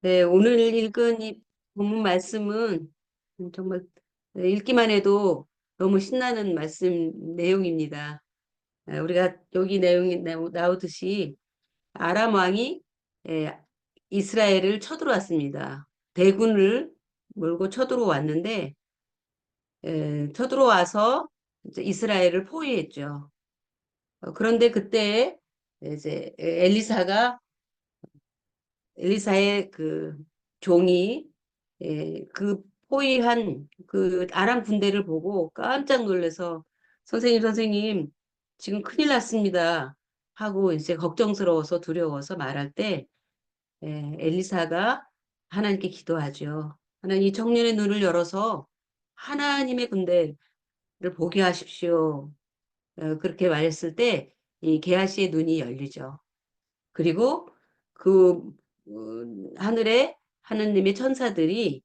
네, 오늘 읽은 이 본문 말씀은 정말 읽기만 해도 너무 신나는 말씀 내용입니다. 우리가 여기 내용이 나오듯이 아람 왕이 예, 이스라엘을 쳐들어왔습니다. 대군을 몰고 쳐들어왔는데 쳐들어와서 이제 이스라엘을 포위했죠. 그런데 그때 이제 엘리사의 그 종이 그 포위한 그 아람 군대를 보고 깜짝 놀라서 선생님 지금 큰일 났습니다 하고 이제 걱정스러워서 두려워서 말할 때 엘리사가 하나님께 기도하죠. 하나님 이 청년의 눈을 열어서 하나님의 군대를 보게 하십시오. 그렇게 말했을 때 이 게하시의 눈이 열리죠. 그리고 그 하늘에 하느님의 천사들이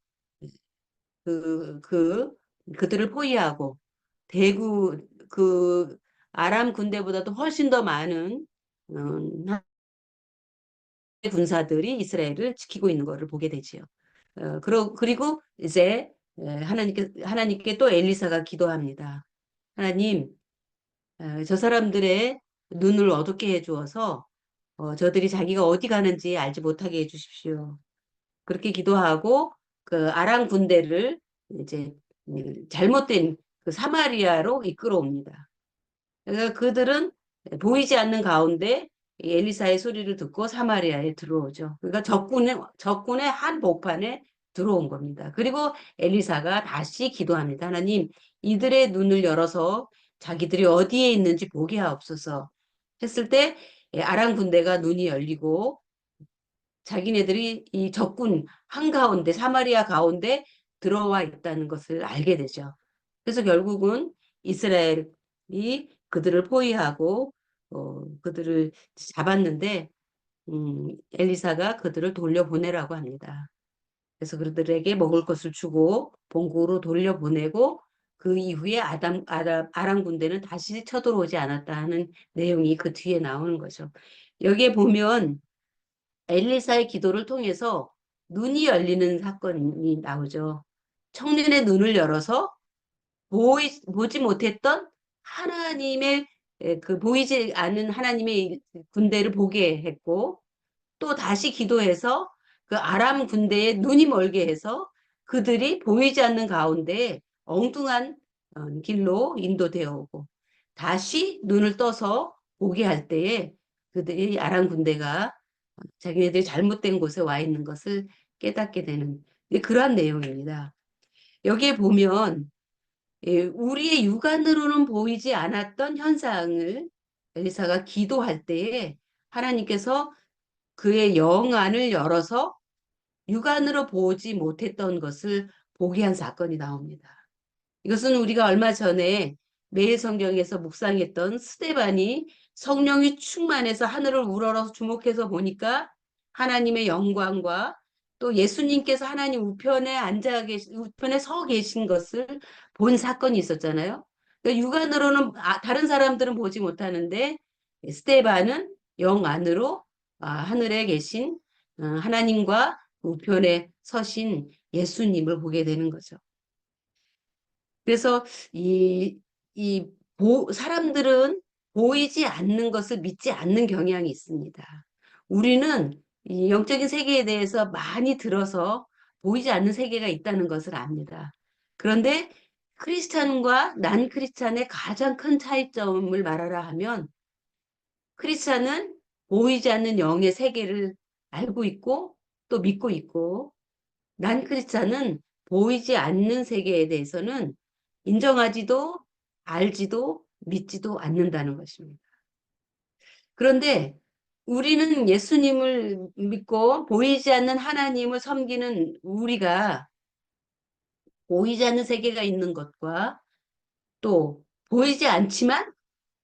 그, 그, 그들을 포위하고 대구 그 아람 군대보다도 훨씬 더 많은 군사들이 이스라엘을 지키고 있는 것을 보게 되지요. 그리고 이제 하나님께 또 엘리사가 기도합니다. 하나님, 저 사람들의 눈을 어둡게 해주어서 저들이 자기가 어디 가는지 알지 못하게 해주십시오. 그렇게 기도하고 그 아람 군대를 이제 잘못된 그 사마리아로 이끌어옵니다. 그러니까 그들은 보이지 않는 가운데 이 엘리사의 소리를 듣고 사마리아에 들어오죠. 그러니까 적군의 한복판에 들어온 겁니다. 그리고 엘리사가 다시 기도합니다. 하나님, 이들의 눈을 열어서 자기들이 어디에 있는지 보게 하옵소서 했을 때 아람 군대가 눈이 열리고 자기네들이 이 적군 한가운데, 사마리아 가운데 들어와 있다는 것을 알게 되죠. 그래서 결국은 이스라엘이 그들을 포위하고, 그들을 잡았는데, 엘리사가 그들을 돌려보내라고 합니다. 그래서 그들에게 먹을 것을 주고, 본국으로 돌려보내고, 그 이후에 아람 군대는 다시 쳐들어오지 않았다 하는 내용이 그 뒤에 나오는 거죠. 여기에 보면 엘리사의 기도를 통해서 눈이 열리는 사건이 나오죠. 청년의 눈을 열어서 보지 못했던 하나님의 그 보이지 않는 하나님의 군대를 보게 했고 또 다시 기도해서 그 아람 군대에 눈이 멀게 해서 그들이 보이지 않는 가운데 엉뚱한 길로 인도되어 오고 다시 눈을 떠서 보게 할 때에 그들이 아람 군대가 자기네들이 잘못된 곳에 와 있는 것을 깨닫게 되는 그러한 내용입니다. 여기에 보면 우리의 육안으로는 보이지 않았던 현상을 엘리사가 기도할 때에 하나님께서 그의 영안을 열어서 육안으로 보지 못했던 것을 보게 한 사건이 나옵니다. 이것은 우리가 얼마 전에 매일 성경에서 묵상했던 스데반이 성령이 충만해서 하늘을 우러러 주목해서 보니까 하나님의 영광과 또 예수님께서 하나님 우편에 서 계신 것을 본 사건이 있었잖아요. 그러니까 육안으로는 다른 사람들은 보지 못하는데 스데반은 영 안으로 하늘에 계신 하나님과 우편에 서신 예수님을 보게 되는 거죠. 그래서 사람들은 보이지 않는 것을 믿지 않는 경향이 있습니다. 우리는 이 영적인 세계에 대해서 많이 들어서 보이지 않는 세계가 있다는 것을 압니다. 그런데 크리스찬과 난 크리스찬의 가장 큰 차이점을 말하라 하면 크리스찬은 보이지 않는 영의 세계를 알고 있고 또 믿고 있고 난 크리스찬은 보이지 않는 세계에 대해서는 인정하지도 알지도 믿지도 않는다는 것입니다. 그런데 우리는 예수님을 믿고 보이지 않는 하나님을 섬기는 우리가 보이지 않는 세계가 있는 것과 또 보이지 않지만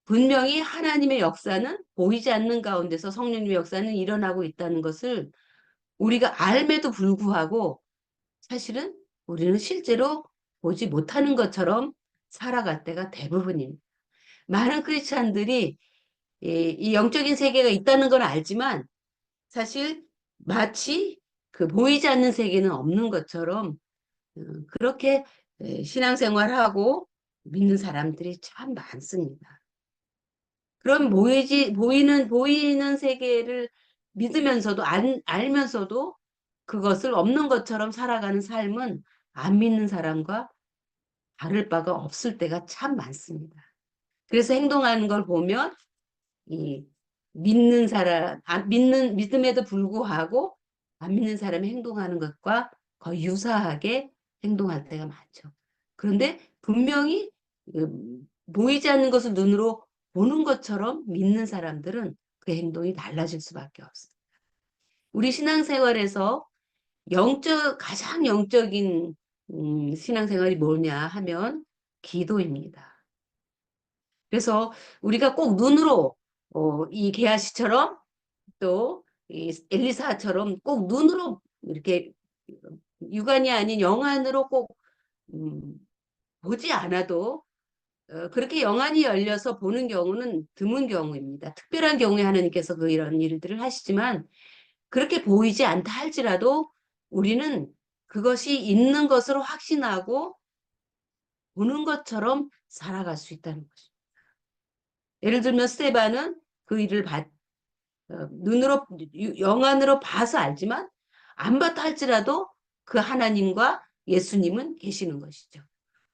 분명히 하나님의 역사는 보이지 않는 가운데서 성령님의 역사는 일어나고 있다는 것을 우리가 알매도 불구하고 사실은 우리는 실제로 보지 못하는 것처럼 살아갈 때가 대부분입니다. 많은 크리스찬들이 이 영적인 세계가 있다는 건 알지만 사실 마치 그 보이지 않는 세계는 없는 것처럼 그렇게 신앙생활하고 믿는 사람들이 참 많습니다. 그럼 보이는 세계를 믿으면서도, 알면서도 그것을 없는 것처럼 살아가는 삶은 안 믿는 사람과 다를 바가 없을 때가 참 많습니다. 그래서 행동하는 걸 보면, 이 믿는 사람, 믿음에도 불구하고 안 믿는 사람이 행동하는 것과 거의 유사하게 행동할 때가 많죠. 그런데 분명히 보이지 않는 것을 눈으로 보는 것처럼 믿는 사람들은 그 행동이 달라질 수밖에 없어요. 우리 신앙생활에서 가장 영적인 신앙생활이 뭐냐 하면 기도입니다. 그래서 우리가 꼭 눈으로 이 게하시처럼 또 이 엘리사처럼 꼭 눈으로 이렇게 육안이 아닌 영안으로 꼭 음, 보지 않아도 그렇게 영안이 열려서 보는 경우는 드문 경우입니다. 특별한 경우에 하나님께서 이런 일들을 하시지만 그렇게 보이지 않다 할지라도 우리는 그것이 있는 것으로 확신하고 보는 것처럼 살아갈 수 있다는 것입니다. 예를 들면 스테반은 그 일을 눈으로 영안으로 봐서 알지만 안 봤다 할지라도 그 하나님과 예수님은 계시는 것이죠.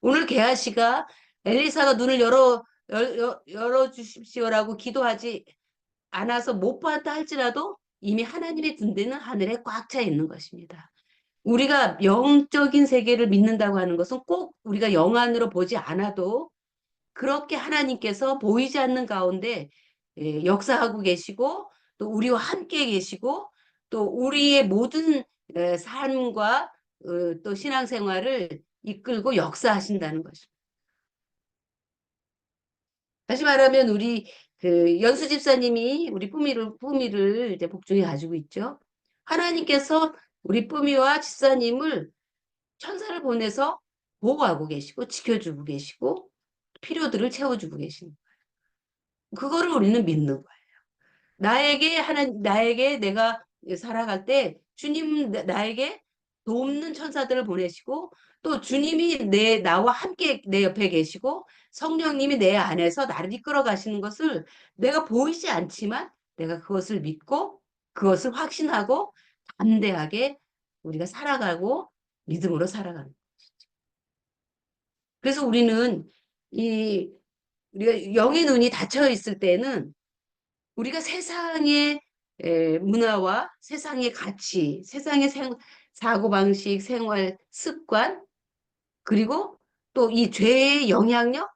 오늘 게하시가 엘리사가 눈을 열어 주십시오라고 기도하지 않아서 못 봤다 할지라도 이미 하나님의 군대는 하늘에 꽉 차 있는 것입니다. 우리가 영적인 세계를 믿는다고 하는 것은 꼭 우리가 영안으로 보지 않아도 그렇게 하나님께서 보이지 않는 가운데 역사하고 계시고 또 우리와 함께 계시고 또 우리의 모든 삶과 또 신앙생활을 이끌고 역사하신다는 것입니다. 다시 말하면 우리 그 연수 집사님이 우리 뿌미를 이제 복중에 가지고 있죠. 하나님께서 우리 뿌미와 집사님을 천사를 보내서 보호하고 계시고 지켜주고 계시고 필요들을 채워주고 계시는 그거를 우리는 믿는 거예요. 나에게 내가 살아갈 때 주님 나에게 돕는 천사들을 보내시고 또 주님이 나와 함께 내 옆에 계시고 성령님이 내 안에서 나를 이끌어 가시는 것을 내가 보이지 않지만 내가 그것을 믿고 그것을 확신하고 담대하게 우리가 살아가고 믿음으로 살아가는 것이죠. 그래서 우리가 영의 눈이 닫혀 있을 때는 우리가 세상의 문화와 세상의 가치, 세상의 사고방식, 생활 습관, 그리고 또 이 죄의 영향력,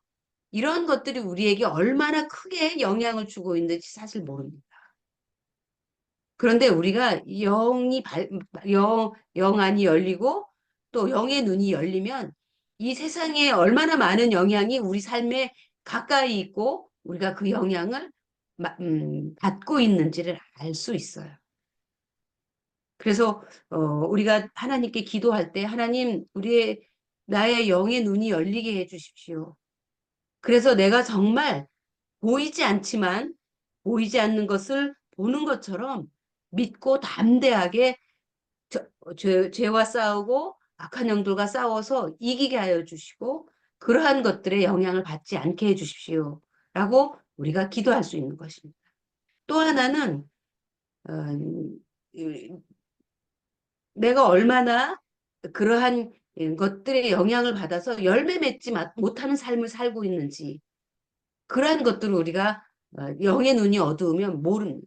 이런 것들이 우리에게 얼마나 크게 영향을 주고 있는지 사실 모릅니다. 그런데 우리가 영안이 열리고 또 영의 눈이 열리면 이 세상에 얼마나 많은 영향이 우리 삶에 가까이 있고 우리가 그 영향을 받고 있는지를 알 수 있어요. 그래서 우리가 하나님께 기도할 때 하나님 나의 영의 눈이 열리게 해 주십시오. 그래서 내가 정말 보이지 않지만 보이지 않는 것을 보는 것처럼 믿고 담대하게 죄와 싸우고 악한 영들과 싸워서 이기게 하여 주시고 그러한 것들에 영향을 받지 않게 해 주십시오. 라고 우리가 기도할 수 있는 것입니다. 또 하나는 어, 내가 얼마나 그러한 것들의 영향을 받아서 열매 맺지 못하는 삶을 살고 있는지 그러한 것들을 우리가 영의 눈이 어두우면 모릅니다.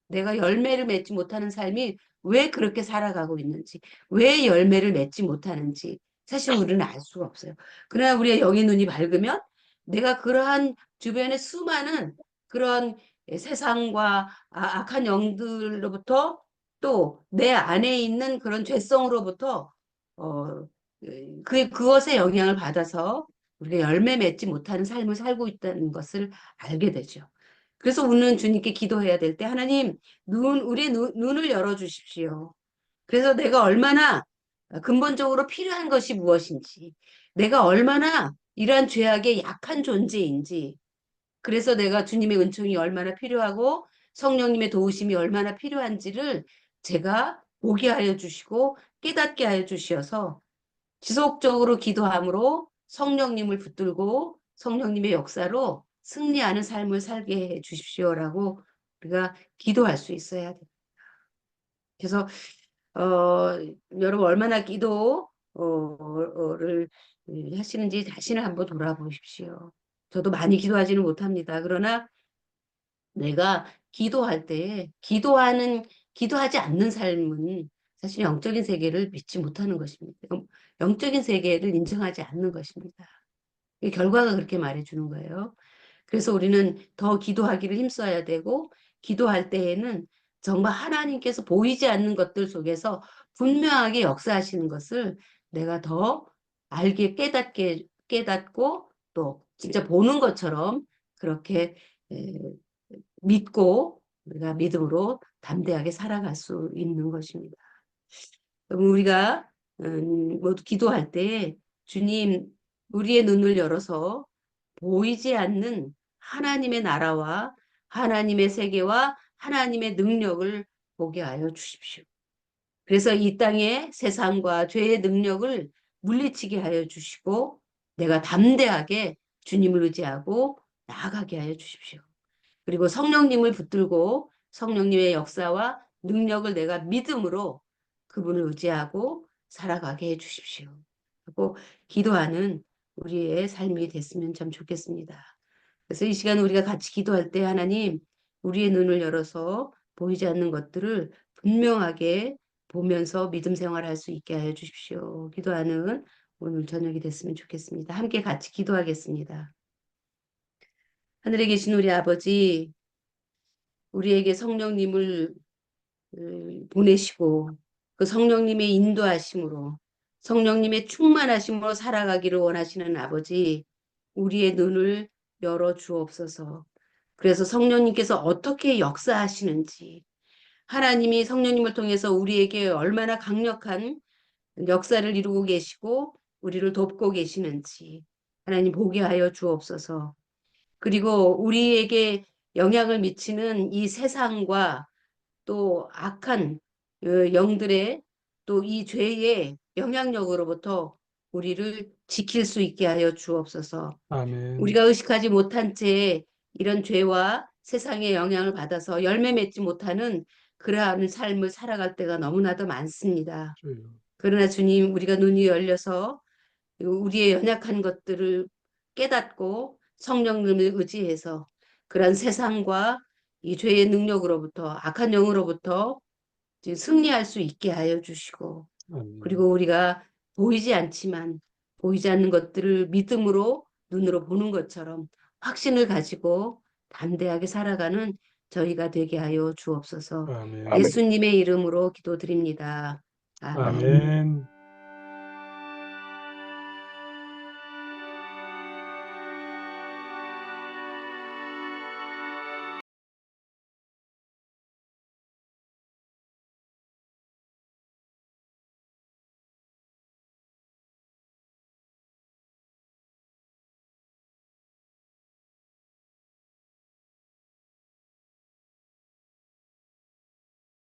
내가 열매를 맺지 못하는 삶이 왜 그렇게 살아가고 있는지, 왜 열매를 맺지 못하는지 사실 우리는 알 수가 없어요. 그러나 우리의 영의 눈이 밝으면 내가 그러한 주변의 수많은 그런 세상과 악한 영들로부터 또 내 안에 있는 그런 죄성으로부터 어, 그것의 영향을 받아서 우리가 열매 맺지 못하는 삶을 살고 있다는 것을 알게 되죠. 그래서 우리는 주님께 기도해야 될 때 하나님 우리의 눈을 열어 주십시오. 그래서 내가 얼마나 근본적으로 필요한 것이 무엇인지, 내가 얼마나 이러한 죄악에 약한 존재인지, 그래서 내가 주님의 은총이 얼마나 필요하고 성령님의 도우심이 얼마나 필요한지를 제가 보게 하여 주시고 깨닫게 하여 주시어서 지속적으로 기도함으로 성령님을 붙들고 성령님의 역사로 승리하는 삶을 살게 해 주십시오라고 우리가 기도할 수 있어야 돼요. 그래서 여러분 얼마나 기도를 하시는지 자신을 한번 돌아보십시오. 저도 많이 기도하지는 못합니다. 그러나 내가 기도할 때 기도하지 않는 삶은 사실 영적인 세계를 믿지 못하는 것입니다. 영적인 세계를 인정하지 않는 것입니다. 이 결과가 그렇게 말해주는 거예요. 그래서 우리는 더 기도하기를 힘써야 되고 기도할 때에는 정말 하나님께서 보이지 않는 것들 속에서 분명하게 역사하시는 것을 내가 더 알게 깨닫고 또 진짜 보는 것처럼 그렇게 믿고 우리가 믿음으로 담대하게 살아갈 수 있는 것입니다. 우리가 모두 기도할 때 주님 우리의 눈을 열어서 보이지 않는 하나님의 나라와 하나님의 세계와 하나님의 능력을 보게 하여 주십시오. 그래서 이 땅의 세상과 죄의 능력을 물리치게 하여 주시고 내가 담대하게 주님을 의지하고 나아가게 하여 주십시오. 그리고 성령님을 붙들고 성령님의 역사와 능력을 내가 믿음으로 그분을 의지하고 살아가게 해 주십시오. 하고 기도하는 우리의 삶이 됐으면 참 좋겠습니다. 그래서 이 시간 우리가 같이 기도할 때 하나님 우리의 눈을 열어서 보이지 않는 것들을 분명하게 보면서 믿음 생활할 수 있게 하여 주십시오. 기도하는 오늘 저녁이 됐으면 좋겠습니다. 함께 같이 기도하겠습니다. 하늘에 계신 우리 아버지, 우리에게 성령님을 보내시고 그 성령님의 인도하심으로 성령님의 충만하심으로 살아가기를 원하시는 아버지, 우리의 눈을 열어 주옵소서. 그래서 성령님께서 어떻게 역사하시는지, 하나님이 성령님을 통해서 우리에게 얼마나 강력한 역사를 이루고 계시고 우리를 돕고 계시는지 하나님 보게 하여 주옵소서. 그리고 우리에게 영향을 미치는 이 세상과 또 악한 영들의 또 이 죄의 영향력으로부터 우리를 지킬 수 있게 하여 주옵소서. 아멘. 우리가 의식하지 못한 채 이런 죄와 세상의 영향을 받아서 열매 맺지 못하는 그러한 삶을 살아갈 때가 너무나도 많습니다. 주여. 그러나 주님, 우리가 눈이 열려서 우리의 연약한 것들을 깨닫고 성령님을 의지해서 그런 세상과 이 죄의 능력으로부터 악한 영으로부터 승리할 수 있게 하여 주시고 아멘. 그리고 우리가 보이지 않지만 보이지 않는 것들을 믿음으로 눈으로 보는 것처럼 확신을 가지고 담대하게 살아가는 저희가 되게 하여 주옵소서. 아멘. 예수님의 이름으로 기도드립니다. 아멘. 아멘.